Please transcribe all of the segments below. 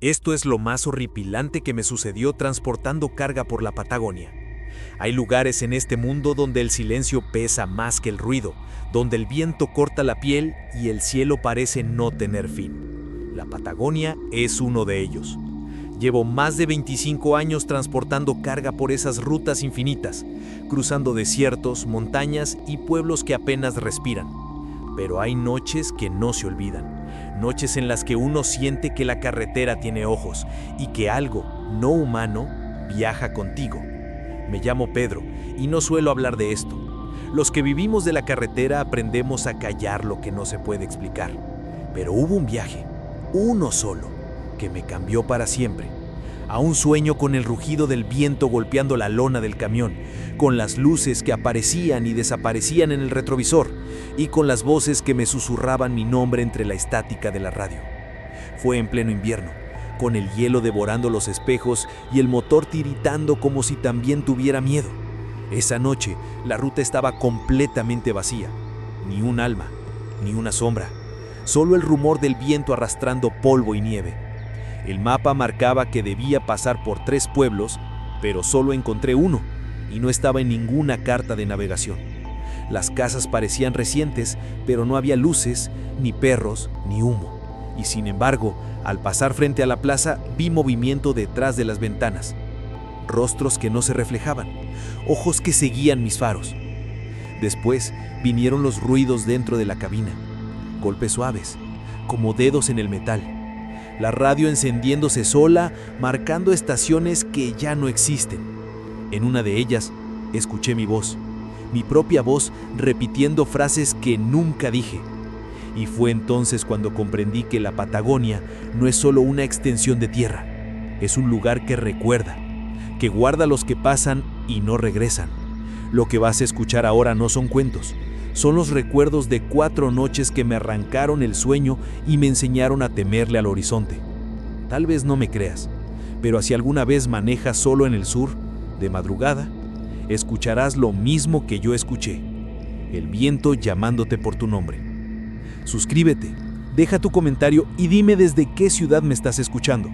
Esto es lo más horripilante que me sucedió transportando carga por la Patagonia. Hay lugares en este mundo donde el silencio pesa más que el ruido, donde el viento corta la piel y el cielo parece no tener fin. La Patagonia es uno de ellos. Llevo más de 25 años transportando carga por esas rutas infinitas, cruzando desiertos, montañas y pueblos que apenas respiran. Pero hay noches que no se olvidan, noches en las que uno siente que la carretera tiene ojos y que algo no humano viaja contigo. Me llamo Pedro y no suelo hablar de esto. Los que vivimos de la carretera aprendemos a callar lo que no se puede explicar. Pero hubo un viaje, uno solo, que me cambió para siempre. A un sueño con el rugido del viento golpeando la lona del camión, con las luces que aparecían y desaparecían en el retrovisor, y con las voces que me susurraban mi nombre entre la estática de la radio. Fue en pleno invierno, con el hielo devorando los espejos y el motor tiritando como si también tuviera miedo. Esa noche, la ruta estaba completamente vacía. Ni un alma, ni una sombra. Solo el rumor del viento arrastrando polvo y nieve. El mapa marcaba que debía pasar por 3 pueblos, pero solo encontré uno, y no estaba en ninguna carta de navegación. Las casas parecían recientes, pero no había luces, ni perros, ni humo. Y sin embargo, al pasar frente a la plaza, vi movimiento detrás de las ventanas. Rostros que no se reflejaban, ojos que seguían mis faros. Después vinieron los ruidos dentro de la cabina, golpes suaves, como dedos en el metal. La radio encendiéndose sola, marcando estaciones que ya no existen. En una de ellas, escuché mi voz, mi propia voz repitiendo frases que nunca dije. Y fue entonces cuando comprendí que la Patagonia no es solo una extensión de tierra, es un lugar que recuerda, que guarda a los que pasan y no regresan. Lo que vas a escuchar ahora no son cuentos, son los recuerdos de 4 noches que me arrancaron el sueño y me enseñaron a temerle al horizonte. Tal vez no me creas, pero si alguna vez manejas solo en el sur, de madrugada, escucharás lo mismo que yo escuché, el viento llamándote por tu nombre. Suscríbete, deja tu comentario y dime desde qué ciudad me estás escuchando.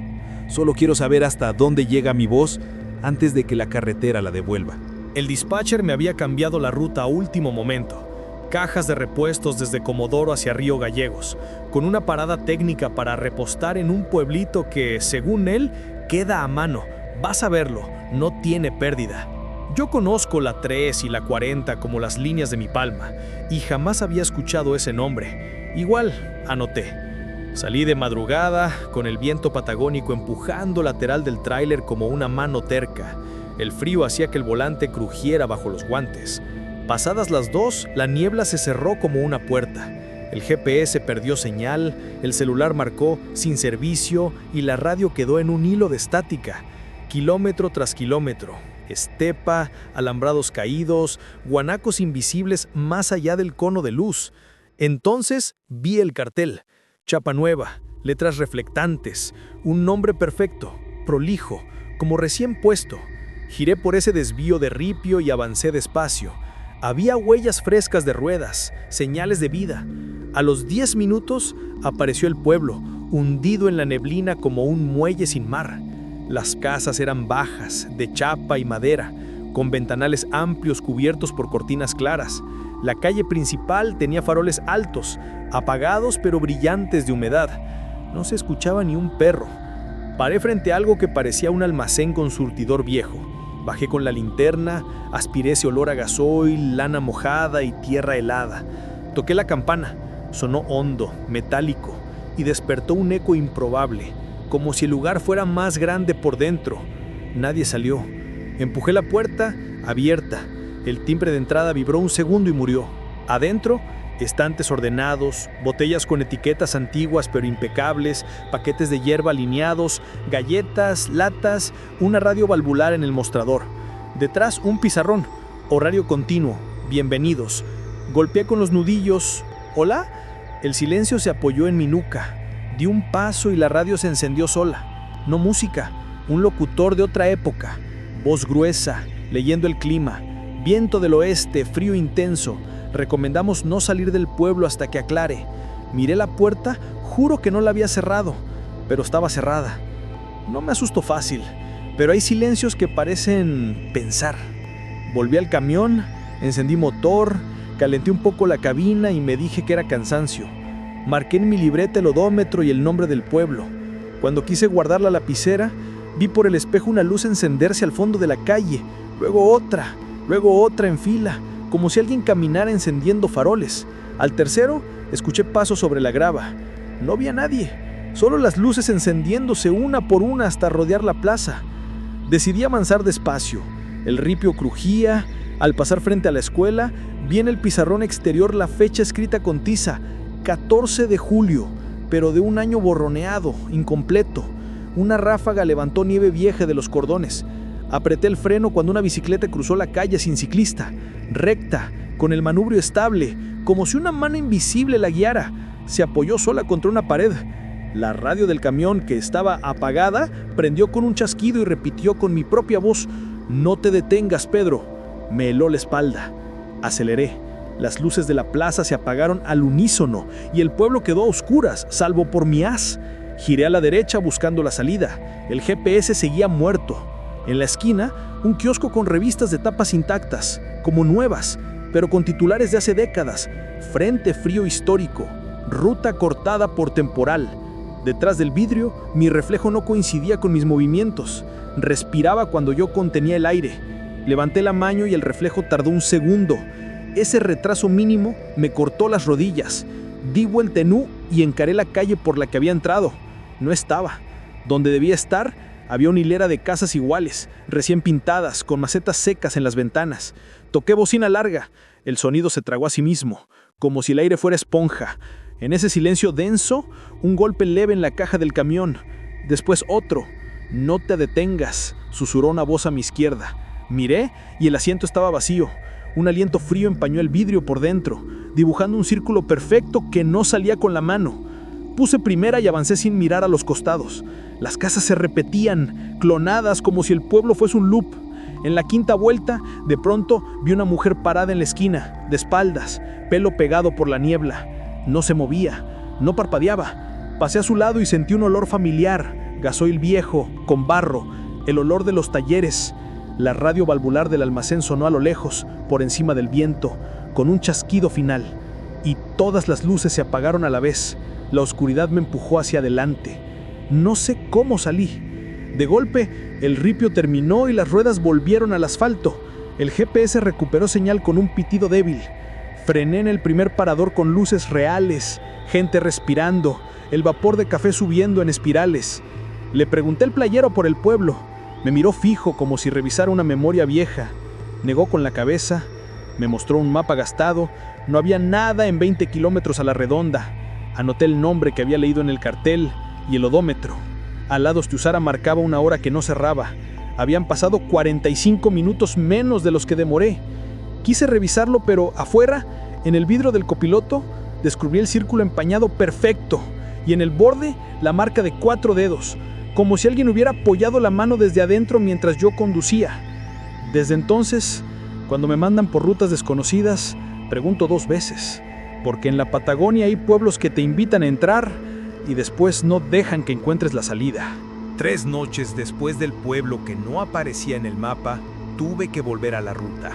Solo quiero saber hasta dónde llega mi voz antes de que la carretera la devuelva. El dispatcher me había cambiado la ruta a último momento. Cajas de repuestos desde Comodoro hacia Río Gallegos, con una parada técnica para repostar en un pueblito que, según él, queda a mano. Vas a verlo, no tiene pérdida. Yo conozco la 3 y la 40 como las líneas de mi palma, y jamás había escuchado ese nombre. Igual, anoté. Salí de madrugada, con el viento patagónico empujando lateral del tráiler como una mano terca. El frío hacía que el volante crujiera bajo los guantes. Pasadas las 2, la niebla se cerró como una puerta. El GPS perdió señal, el celular marcó sin servicio y la radio quedó en un hilo de estática. Kilómetro tras kilómetro, estepa, alambrados caídos, guanacos invisibles más allá del cono de luz. Entonces vi el cartel. Chapa nueva, letras reflectantes, un nombre perfecto, prolijo, como recién puesto. Giré por ese desvío de ripio y avancé despacio. Había huellas frescas de ruedas, señales de vida. A los 10 minutos apareció el pueblo, hundido en la neblina como un muelle sin mar. Las casas eran bajas, de chapa y madera, con ventanales amplios cubiertos por cortinas claras. La calle principal tenía faroles altos, apagados pero brillantes de humedad. No se escuchaba ni un perro. Paré frente a algo que parecía un almacén con surtidor viejo. Bajé con la linterna, aspiré ese olor a gasoil, lana mojada y tierra helada. Toqué la campana, sonó hondo, metálico, y despertó un eco improbable, como si el lugar fuera más grande por dentro. Nadie salió. Empujé la puerta, abierta. El timbre de entrada vibró un segundo y murió. Adentro, estantes ordenados, botellas con etiquetas antiguas pero impecables, paquetes de hierba alineados, galletas, latas, una radio valvular en el mostrador. Detrás un pizarrón, horario continuo, bienvenidos. Golpeé con los nudillos. ¿Hola? El silencio se apoyó en mi nuca. Di un paso y la radio se encendió sola. No música, un locutor de otra época. Voz gruesa, leyendo el clima. Viento del oeste, frío intenso. Recomendamos no salir del pueblo hasta que aclare. Miré la puerta, juro que no la había cerrado. pero estaba cerrada. No me asusto fácil, pero hay silencios que parecen pensar. Volví al camión, encendí motor, calenté un poco la cabina y me dije que era cansancio. Marqué en mi libreta el odómetro y el nombre del pueblo. Cuando quise guardar la lapicera, vi por el espejo una luz encenderse al fondo de la calle, luego otra en fila, como si alguien caminara encendiendo faroles. Al tercero, escuché pasos sobre la grava. No vi a nadie, solo las luces encendiéndose una por una hasta rodear la plaza. Decidí avanzar despacio. El ripio crujía. Al pasar frente a la escuela, vi en el pizarrón exterior la fecha escrita con tiza, 14 de julio, pero de un año borroneado, incompleto. Una ráfaga levantó nieve vieja de los cordones. Apreté el freno cuando una bicicleta cruzó la calle sin ciclista, recta, con el manubrio estable, como si una mano invisible la guiara. Se apoyó sola contra una pared. La radio del camión, que estaba apagada, prendió con un chasquido y repitió con mi propia voz: «No te detengas, Pedro». Me heló la espalda. Aceleré. Las luces de la plaza se apagaron al unísono y el pueblo quedó a oscuras, salvo por mi haz. Giré a la derecha buscando la salida. El GPS seguía muerto. En la esquina, un kiosco con revistas de tapas intactas, como nuevas, pero con titulares de hace décadas. Frente frío histórico. Ruta cortada por temporal. Detrás del vidrio, mi reflejo no coincidía con mis movimientos. Respiraba cuando yo contenía el aire. Levanté la mano y el reflejo tardó un segundo. Ese retraso mínimo me cortó las rodillas. Di vuelta en U y encaré la calle por la que había entrado. No estaba. Donde debía estar, había una hilera de casas iguales, recién pintadas, con macetas secas en las ventanas. Toqué bocina larga. El sonido se tragó a sí mismo, como si el aire fuera esponja. En ese silencio denso, un golpe leve en la caja del camión. Después otro. «No te detengas», susurró una voz a mi izquierda. Miré y el asiento estaba vacío. Un aliento frío empañó el vidrio por dentro, dibujando un círculo perfecto que no salía con la mano. Puse primera y avancé sin mirar a los costados. Las casas se repetían, clonadas, como si el pueblo fuese un loop. En la quinta vuelta, de pronto, vi una mujer parada en la esquina, de espaldas, pelo pegado por la niebla. No se movía, no parpadeaba. Pasé a su lado y sentí un olor familiar, gasoil viejo, con barro, el olor de los talleres. La radio valvular del almacén sonó a lo lejos, por encima del viento, con un chasquido final. Y todas las luces se apagaron a la vez. La oscuridad me empujó hacia adelante. No sé cómo salí. De golpe, el ripio terminó y las ruedas volvieron al asfalto. El GPS recuperó señal con un pitido débil. Frené en el primer parador con luces reales, gente respirando, el vapor de café subiendo en espirales. Le pregunté al playero por el pueblo. Me miró fijo, como si revisara una memoria vieja. Negó con la cabeza. Me mostró un mapa gastado. No había nada en 20 kilómetros a la redonda. Anoté el nombre que había leído en el cartel y el odómetro. Al lado Stiusara marcaba una hora que no cerraba. Habían pasado 45 minutos menos de los que demoré. Quise revisarlo, pero afuera, en el vidrio del copiloto, descubrí el círculo empañado perfecto y en el borde la marca de 4 dedos, como si alguien hubiera apoyado la mano desde adentro mientras yo conducía. Desde entonces, cuando me mandan por rutas desconocidas, pregunto 2 veces, porque en la Patagonia hay pueblos que te invitan a entrar y después no dejan que encuentres la salida. 3 noches después del pueblo que no aparecía en el mapa, tuve que volver a la ruta.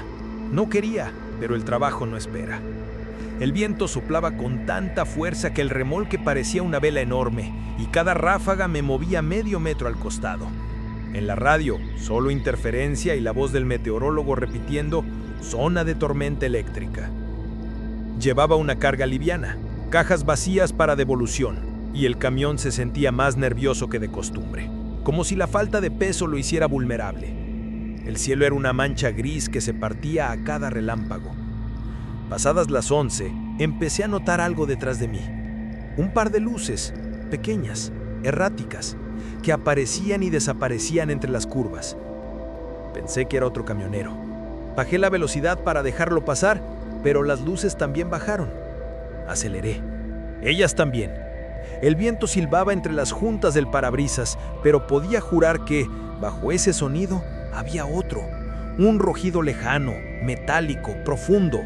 No quería, pero el trabajo no espera. El viento soplaba con tanta fuerza que el remolque parecía una vela enorme y cada ráfaga me movía medio metro al costado. En la radio, solo interferencia y la voz del meteorólogo repitiendo «zona de tormenta eléctrica». Llevaba una carga liviana, cajas vacías para devolución, y el camión se sentía más nervioso que de costumbre, como si la falta de peso lo hiciera vulnerable. El cielo era una mancha gris que se partía a cada relámpago. Pasadas las 11, empecé a notar algo detrás de mí. Un par de luces, pequeñas, erráticas, que aparecían y desaparecían entre las curvas. Pensé que era otro camionero. Bajé la velocidad para dejarlo pasar, pero las luces también bajaron. Aceleré. Ellas también. El viento silbaba entre las juntas del parabrisas, pero podía jurar que, bajo ese sonido, había otro. Un rugido lejano, metálico, profundo.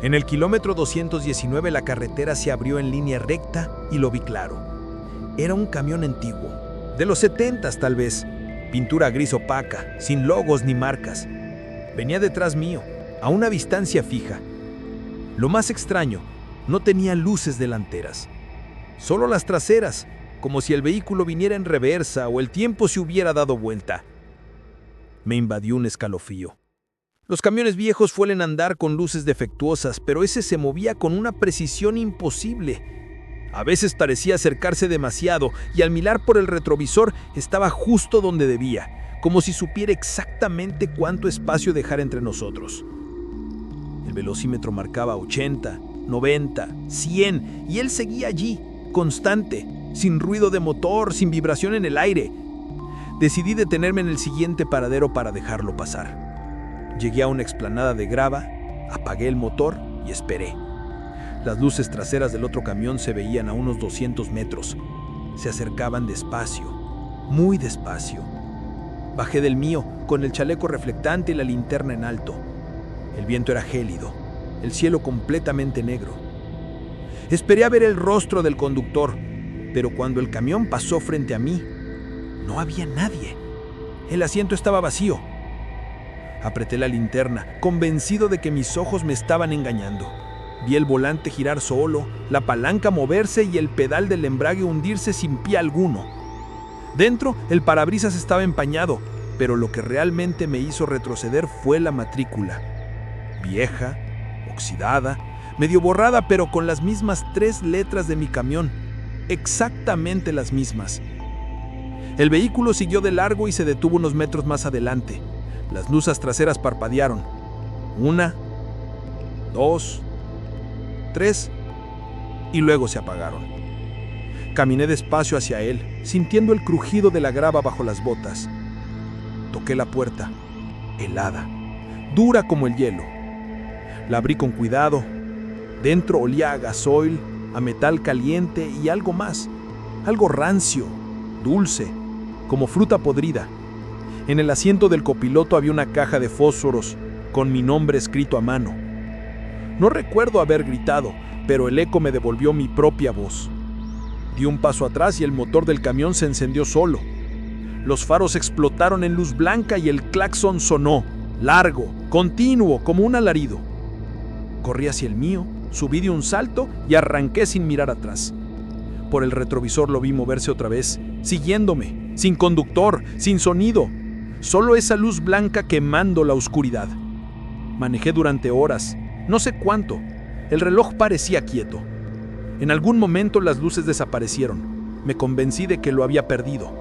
En el kilómetro 219 la carretera se abrió en línea recta y lo vi claro. Era un camión antiguo, de los 70s tal vez, pintura gris opaca, sin logos ni marcas. Venía detrás mío, a una distancia fija. Lo más extraño, no tenía luces delanteras, solo las traseras, como si el vehículo viniera en reversa o el tiempo se hubiera dado vuelta. Me invadió un escalofrío. Los camiones viejos suelen andar con luces defectuosas, pero ese se movía con una precisión imposible. A veces parecía acercarse demasiado y al mirar por el retrovisor estaba justo donde debía, como si supiera exactamente cuánto espacio dejar entre nosotros. El velocímetro marcaba 80, 90, 100 y él seguía allí, constante, sin ruido de motor, sin vibración en el aire. Decidí detenerme en el siguiente paradero para dejarlo pasar. Llegué a una explanada de grava, apagué el motor y esperé. Las luces traseras del otro camión se veían a unos 200 metros. Se acercaban despacio, muy despacio. Bajé del mío con el chaleco reflectante y la linterna en alto. El viento era gélido, el cielo completamente negro. Esperé a ver el rostro del conductor, pero cuando el camión pasó frente a mí, no había nadie. El asiento estaba vacío. Apreté la linterna, convencido de que mis ojos me estaban engañando. Vi el volante girar solo, la palanca moverse y el pedal del embrague hundirse sin pie alguno. Dentro, el parabrisas estaba empañado, pero lo que realmente me hizo retroceder fue la matrícula. Vieja, oxidada, medio borrada, pero con las mismas 3 letras de mi camión. Exactamente las mismas. El vehículo siguió de largo y se detuvo unos metros más adelante. Las luces traseras parpadearon. 1, 2, 3, y luego se apagaron. Caminé despacio hacia él, sintiendo el crujido de la grava bajo las botas. Toqué la puerta, helada, dura como el hielo. La abrí con cuidado. Dentro olía a gasoil, a metal caliente y algo más, algo rancio, dulce, como fruta podrida. En el asiento del copiloto había una caja de fósforos con mi nombre escrito a mano. No recuerdo haber gritado, pero el eco me devolvió mi propia voz. Di un paso atrás y el motor del camión se encendió solo. Los faros explotaron en luz blanca y el claxon sonó, largo, continuo, como un alarido. Corrí hacia el mío, subí de un salto y arranqué sin mirar atrás. Por el retrovisor lo vi moverse otra vez, siguiéndome, sin conductor, sin sonido, solo esa luz blanca quemando la oscuridad. Manejé durante horas, no sé cuánto. El reloj parecía quieto. En algún momento las luces desaparecieron. Me convencí de que lo había perdido.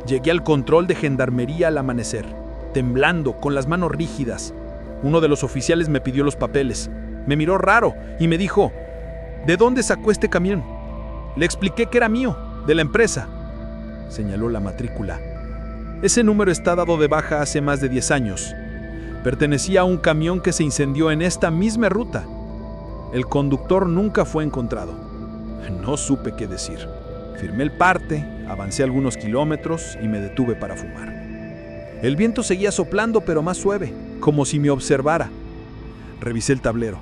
Llegué al control de gendarmería al amanecer, temblando, con las manos rígidas. Uno de los oficiales me pidió los papeles. Me miró raro y me dijo, ¿de dónde sacó este camión? Le expliqué que era mío, de la empresa. Señaló la matrícula. Ese número está dado de baja hace más de 10 años. Pertenecía a un camión que se incendió en esta misma ruta. El conductor nunca fue encontrado. No supe qué decir. Firmé el parte, avancé algunos kilómetros y me detuve para fumar. El viento seguía soplando, pero más suave, como si me observara. Revisé el tablero.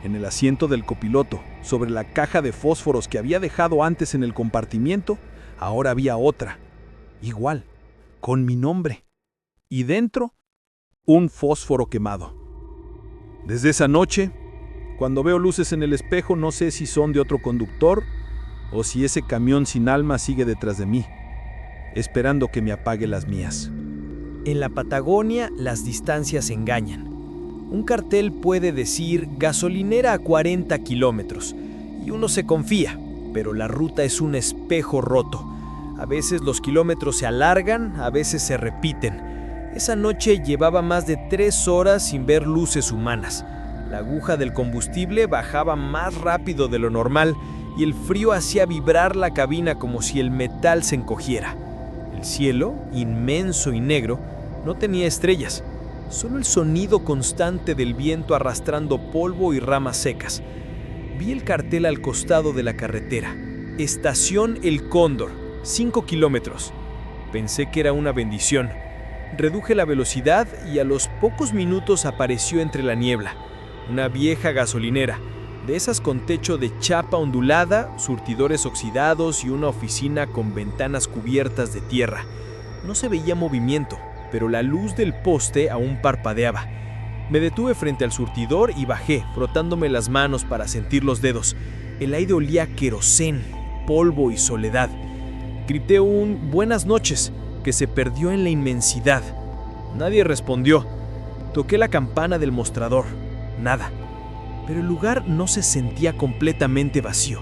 En el asiento del copiloto, sobre la caja de fósforos que había dejado antes en el compartimiento, ahora había otra, igual, con mi nombre. Y dentro, un fósforo quemado. Desde esa noche, cuando veo luces en el espejo, no sé si son de otro conductor o si ese camión sin alma sigue detrás de mí, esperando que me apague las mías. En la Patagonia, las distancias engañan. Un cartel puede decir gasolinera a 40 kilómetros y uno se confía, pero la ruta es un espejo roto. A veces los kilómetros se alargan, a veces se repiten. Esa noche llevaba más de 3 horas sin ver luces humanas. La aguja del combustible bajaba más rápido de lo normal y el frío hacía vibrar la cabina como si el metal se encogiera. El cielo, inmenso y negro, no tenía estrellas. Solo el sonido constante del viento arrastrando polvo y ramas secas. Vi el cartel al costado de la carretera. Estación El Cóndor, 5 kilómetros. Pensé que era una bendición. Reduje la velocidad y a los pocos minutos apareció entre la niebla. Una vieja gasolinera. de esas con techo de chapa ondulada, surtidores oxidados y una oficina con ventanas cubiertas de tierra. No se veía movimiento, pero la luz del poste aún parpadeaba. Me detuve frente al surtidor y bajé, frotándome las manos para sentir los dedos. El aire olía a querosén, polvo y soledad. Grité un buenas noches, que se perdió en la inmensidad. Nadie respondió. Toqué la campana del mostrador. Nada. Pero el lugar no se sentía completamente vacío.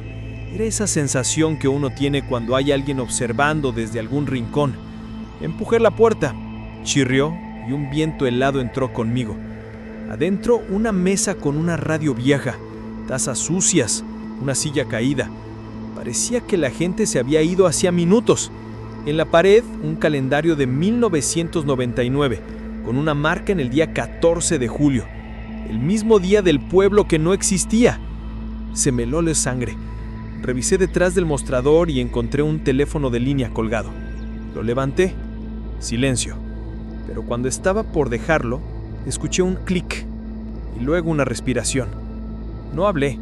Era esa sensación que uno tiene cuando hay alguien observando desde algún rincón. Empujé la puerta. Chirrió y un viento helado entró conmigo. Adentro, una mesa con una radio vieja, tazas sucias, una silla caída. Parecía que la gente se había ido hacía minutos. En la pared, un calendario de 1999, con una marca en el día 14 de julio, el mismo día del pueblo que no existía. Se me heló la sangre. Revisé detrás del mostrador y encontré un teléfono de línea colgado. Lo levanté. Silencio. Pero cuando estaba por dejarlo, escuché un clic y luego una respiración. No hablé.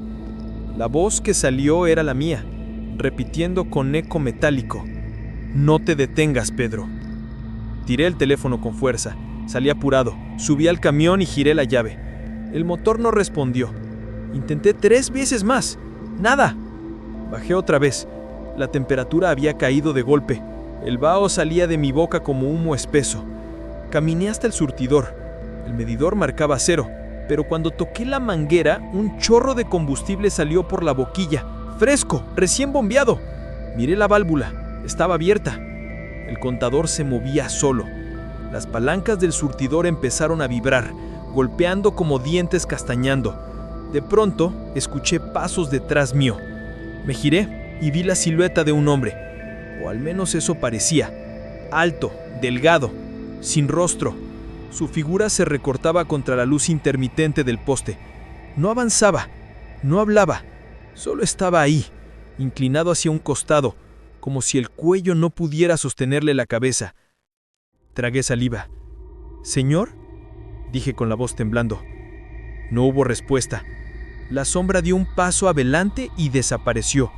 La voz que salió era la mía, repitiendo con eco metálico: «No te detengas, Pedro». Tiré el teléfono con fuerza, salí apurado, subí al camión y giré la llave. El motor no respondió. Intenté 3 veces más. ¡Nada! Bajé otra vez. La temperatura había caído de golpe. El vaho salía de mi boca como humo espeso. Caminé hasta el surtidor. El medidor marcaba 0, pero cuando toqué la manguera, un chorro de combustible salió por la boquilla. ¡Fresco! ¡Recién bombeado! Miré la válvula. Estaba abierta. El contador se movía solo. Las palancas del surtidor empezaron a vibrar, golpeando como dientes castañando. De pronto, escuché pasos detrás mío. Me giré y vi la silueta de un hombre, o al menos eso parecía. Alto, delgado, sin rostro. Su figura se recortaba contra la luz intermitente del poste. No avanzaba, no hablaba, solo estaba ahí, inclinado hacia un costado, como si el cuello no pudiera sostenerle la cabeza. Tragué saliva. «¿Señor?», dije con la voz temblando. No hubo respuesta. La sombra dio un paso adelante y desapareció.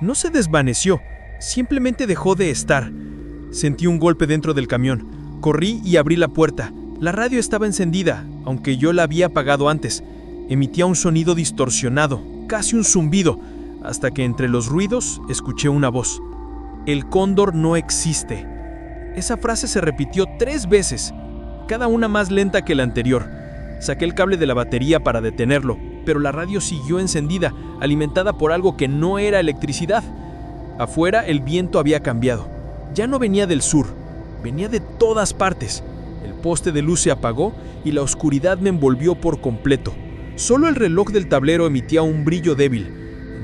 No se desvaneció, simplemente dejó de estar. Sentí un golpe dentro del camión. Corrí y abrí la puerta. La radio estaba encendida, aunque yo la había apagado antes. Emitía un sonido distorsionado, casi un zumbido, hasta que entre los ruidos escuché una voz. «El cóndor no existe». Esa frase se repitió 3 veces, cada una más lenta que la anterior. Saqué el cable de la batería para detenerlo, pero la radio siguió encendida, alimentada por algo que no era electricidad. Afuera el viento había cambiado. Ya no venía del sur, venía de todas partes. El poste de luz se apagó y la oscuridad me envolvió por completo. Solo el reloj del tablero emitía un brillo débil.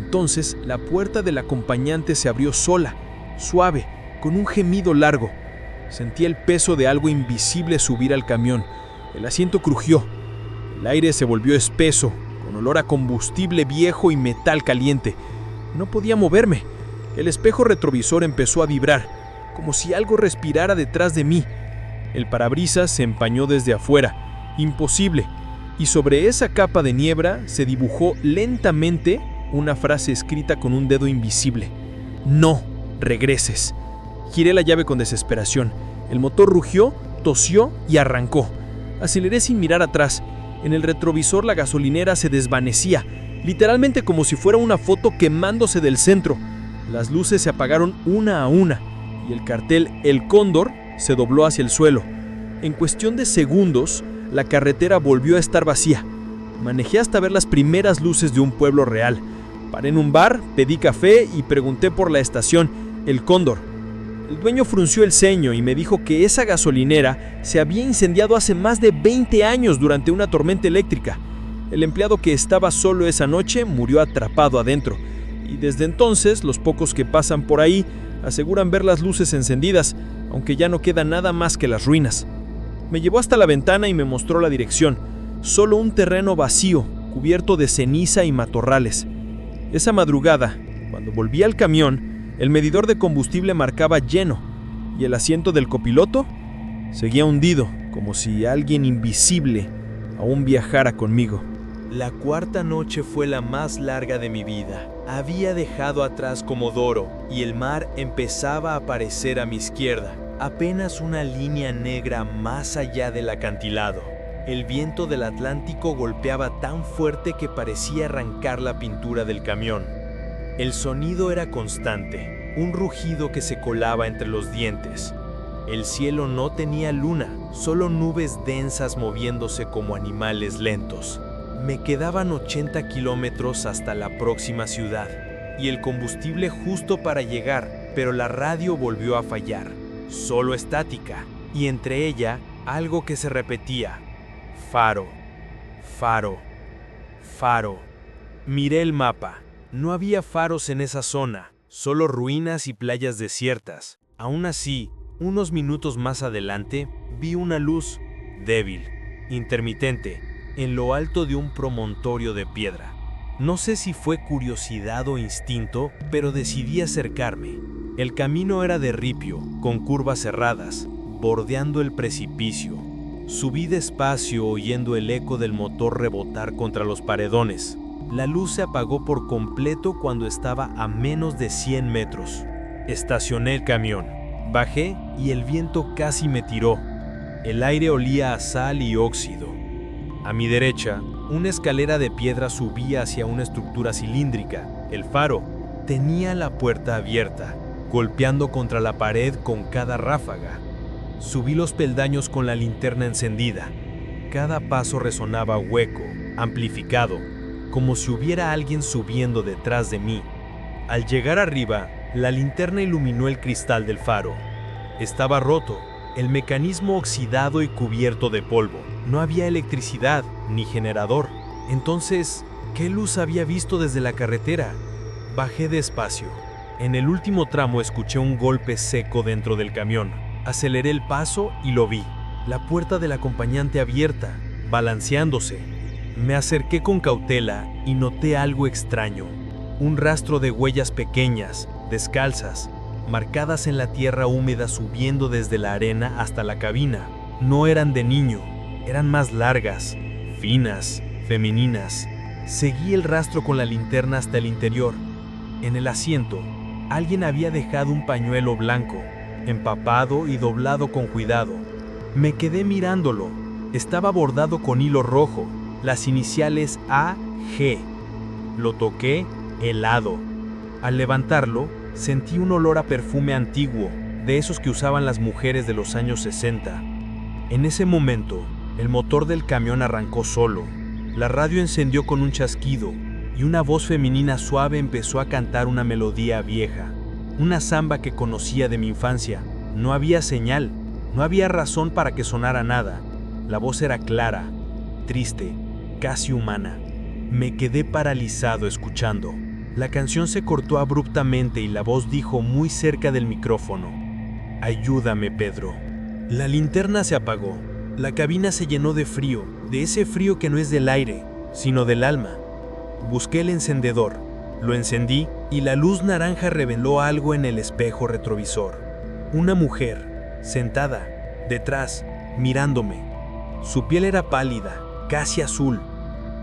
Entonces la puerta del acompañante se abrió sola, suave, con un gemido largo. Sentí el peso de algo invisible subir al camión. El asiento crujió. El aire se volvió espeso, con olor a combustible viejo y metal caliente. No podía moverme. El espejo retrovisor empezó a vibrar, como si algo respirara detrás de mí. El parabrisas se empañó desde afuera. Imposible. Y sobre esa capa de niebla se dibujó lentamente una frase escrita con un dedo invisible: «No regreses». Giré la llave con desesperación. El motor rugió, tosió y arrancó. Aceleré sin mirar atrás. En el retrovisor la gasolinera se desvanecía, literalmente como si fuera una foto quemándose del centro. Las luces se apagaron una a una y el cartel «El Cóndor» se dobló hacia el suelo. En cuestión de segundos, la carretera volvió a estar vacía. Manejé hasta ver las primeras luces de un pueblo real. Paré en un bar, pedí café y pregunté por la estación «El Cóndor». El dueño frunció el ceño y me dijo que esa gasolinera se había incendiado hace más de 20 años durante una tormenta eléctrica. El empleado que estaba solo esa noche murió atrapado adentro, y desde entonces los pocos que pasan por ahí aseguran ver las luces encendidas, aunque ya no queda nada más que las ruinas. Me llevó hasta la ventana y me mostró la dirección. Solo un terreno vacío, cubierto de ceniza y matorrales. Esa madrugada, cuando volví al camión, el medidor de combustible marcaba lleno y el asiento del copiloto seguía hundido, como si alguien invisible aún viajara conmigo. La cuarta noche fue la más larga de mi vida. Había dejado atrás Comodoro y el mar empezaba a aparecer a mi izquierda, apenas una línea negra más allá del acantilado. El viento del Atlántico golpeaba tan fuerte que parecía arrancar la pintura del camión. El sonido era constante, un rugido que se colaba entre los dientes. El cielo no tenía luna, solo nubes densas moviéndose como animales lentos. Me quedaban 80 kilómetros hasta la próxima ciudad, y el combustible justo para llegar, pero la radio volvió a fallar. Solo estática, y entre ella, algo que se repetía. Faro, faro, faro. Miré el mapa. No había faros en esa zona, solo ruinas y playas desiertas. Aún así, unos minutos más adelante, vi una luz débil, intermitente, en lo alto de un promontorio de piedra. No sé si fue curiosidad o instinto, pero decidí acercarme. El camino era de ripio, con curvas cerradas, bordeando el precipicio. Subí despacio oyendo el eco del motor rebotar contra los paredones. La luz se apagó por completo cuando estaba a menos de 100 metros. Estacioné el camión. Bajé y el viento casi me tiró. El aire olía a sal y óxido. A mi derecha, una escalera de piedra subía hacia una estructura cilíndrica. El faro tenía la puerta abierta, golpeando contra la pared con cada ráfaga. Subí los peldaños con la linterna encendida. Cada paso resonaba hueco, amplificado, como si hubiera alguien subiendo detrás de mí. Al llegar arriba, la linterna iluminó el cristal del faro. Estaba roto, el mecanismo oxidado y cubierto de polvo. No había electricidad ni generador. Entonces, ¿qué luz había visto desde la carretera? Bajé despacio. En el último tramo escuché un golpe seco dentro del camión. Aceleré el paso y lo vi. La puerta del acompañante abierta, balanceándose. Me acerqué con cautela y noté algo extraño. Un rastro de huellas pequeñas, descalzas, marcadas en la tierra húmeda subiendo desde la arena hasta la cabina. No eran de niño, eran más largas, finas, femeninas. Seguí el rastro con la linterna hasta el interior. En el asiento, alguien había dejado un pañuelo blanco, empapado y doblado con cuidado. Me quedé mirándolo. Estaba bordado con hilo rojo, las iniciales AG. Lo toqué helado. Al levantarlo, sentí un olor a perfume antiguo, de esos que usaban las mujeres de los años 60. En ese momento, el motor del camión arrancó solo. La radio encendió con un chasquido y una voz femenina suave empezó a cantar una melodía vieja, una samba que conocía de mi infancia. No había señal, no había razón para que sonara nada. La voz era clara, triste, casi humana. Me quedé paralizado escuchando. La canción se cortó abruptamente y la voz dijo muy cerca del micrófono: «Ayúdame, Pedro». La linterna se apagó. La cabina se llenó de frío, de ese frío que no es del aire, sino del alma. Busqué el encendedor, lo encendí y la luz naranja reveló algo en el espejo retrovisor. Una mujer, sentada, detrás, mirándome. Su piel era pálida, casi azul,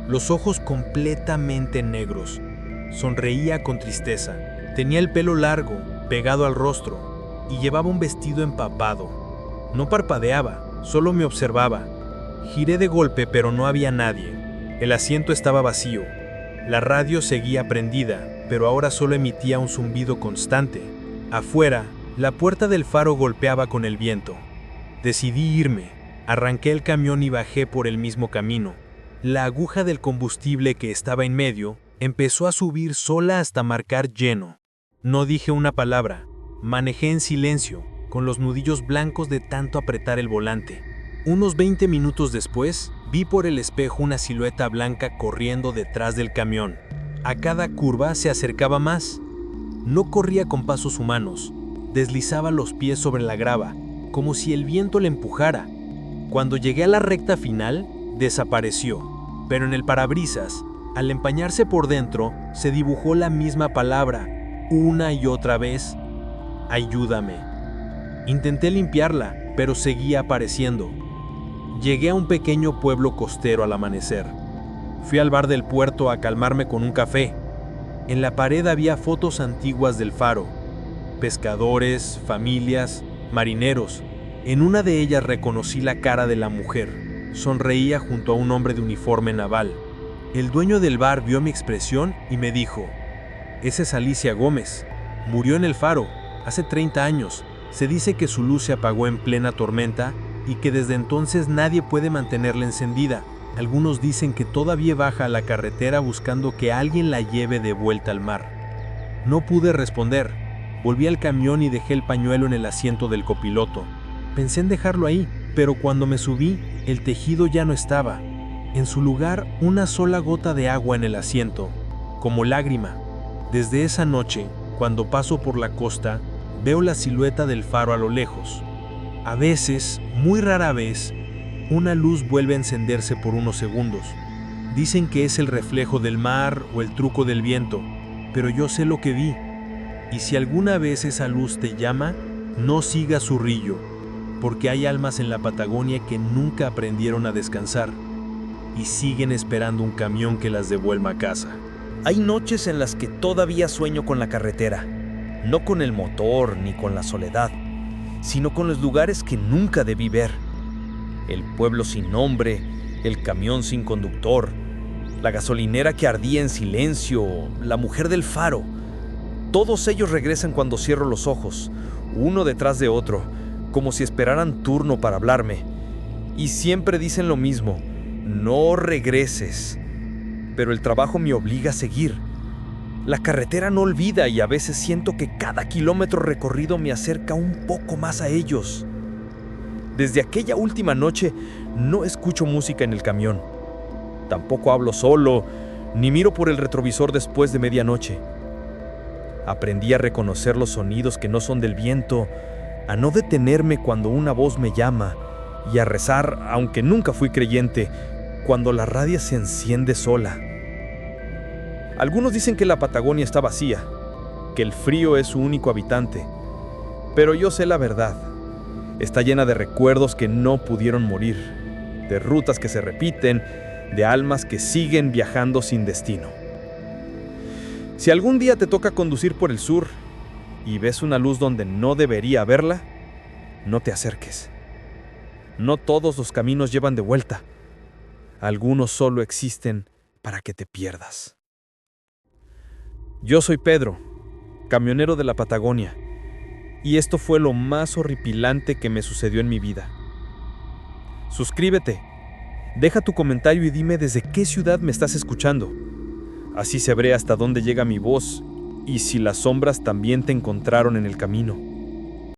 los ojos completamente negros. Sonreía con tristeza. Tenía el pelo largo, pegado al rostro, y llevaba un vestido empapado. No parpadeaba, solo me observaba. Giré de golpe, pero no había nadie. El asiento estaba vacío. La radio seguía prendida, pero ahora solo emitía un zumbido constante. Afuera, la puerta del faro golpeaba con el viento. Decidí irme. Arranqué el camión y bajé por el mismo camino. La aguja del combustible que estaba en medio empezó a subir sola hasta marcar lleno. No dije una palabra. Manejé en silencio, con los nudillos blancos de tanto apretar el volante. Unos 20 minutos después, vi por el espejo una silueta blanca corriendo detrás del camión. A cada curva se acercaba más. No corría con pasos humanos. Deslizaba los pies sobre la grava, como si el viento le empujara. Cuando llegué a la recta final, desapareció. Pero en el parabrisas, al empañarse por dentro, se dibujó la misma palabra, una y otra vez: «Ayúdame». Intenté limpiarla, pero seguía apareciendo. Llegué a un pequeño pueblo costero al amanecer. Fui al bar del puerto a calmarme con un café. En la pared había fotos antiguas del faro. Pescadores, familias, marineros. En una de ellas reconocí la cara de la mujer. Sonreía junto a un hombre de uniforme naval. El dueño del bar vio mi expresión y me dijo: «Esa es Alicia Gómez. Murió en el faro, hace 30 años. Se dice que su luz se apagó en plena tormenta y que desde entonces nadie puede mantenerla encendida. Algunos dicen que todavía baja a la carretera buscando que alguien la lleve de vuelta al mar». No pude responder. Volví al camión y dejé el pañuelo en el asiento del copiloto. Pensé en dejarlo ahí, pero cuando me subí, el tejido ya no estaba. En su lugar, una sola gota de agua en el asiento, como lágrima. Desde esa noche, cuando paso por la costa, veo la silueta del faro a lo lejos. A veces, muy rara vez, una luz vuelve a encenderse por unos segundos. Dicen que es el reflejo del mar o el truco del viento, pero yo sé lo que vi. Y si alguna vez esa luz te llama, no sigas su rillo, porque hay almas en la Patagonia que nunca aprendieron a descansar y siguen esperando un camión que las devuelva a casa. Hay noches en las que todavía sueño con la carretera, no con el motor ni con la soledad, sino con los lugares que nunca debí ver. El pueblo sin nombre, el camión sin conductor, la gasolinera que ardía en silencio, la mujer del faro. Todos ellos regresan cuando cierro los ojos, uno detrás de otro, como si esperaran turno para hablarme. Y siempre dicen lo mismo: no regreses. Pero el trabajo me obliga a seguir. La carretera no olvida y a veces siento que cada kilómetro recorrido me acerca un poco más a ellos. Desde aquella última noche no escucho música en el camión. Tampoco hablo solo, ni miro por el retrovisor después de medianoche. Aprendí a reconocer los sonidos que no son del viento, a no detenerme cuando una voz me llama y a rezar, aunque nunca fui creyente, cuando la radio se enciende sola. Algunos dicen que la Patagonia está vacía, que el frío es su único habitante, pero yo sé la verdad. Está llena de recuerdos que no pudieron morir, de rutas que se repiten, de almas que siguen viajando sin destino. Si algún día te toca conducir por el sur y ves una luz donde no debería haberla, no te acerques. No todos los caminos llevan de vuelta. Algunos solo existen para que te pierdas. Yo soy Pedro, camionero de la Patagonia, y esto fue lo más horripilante que me sucedió en mi vida. Suscríbete, deja tu comentario y dime desde qué ciudad me estás escuchando. Así sabré hasta dónde llega mi voz y si las sombras también te encontraron en el camino.